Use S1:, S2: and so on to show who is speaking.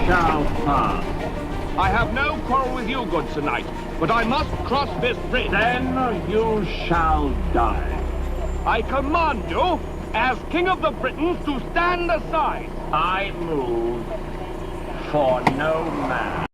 S1: shall pass.
S2: I have no quarrel with you, good Sir Knight, but I must cross this bridge.
S1: Then you shall die.
S2: I command you, as King of the Britons, to stand aside.
S1: I move for no man.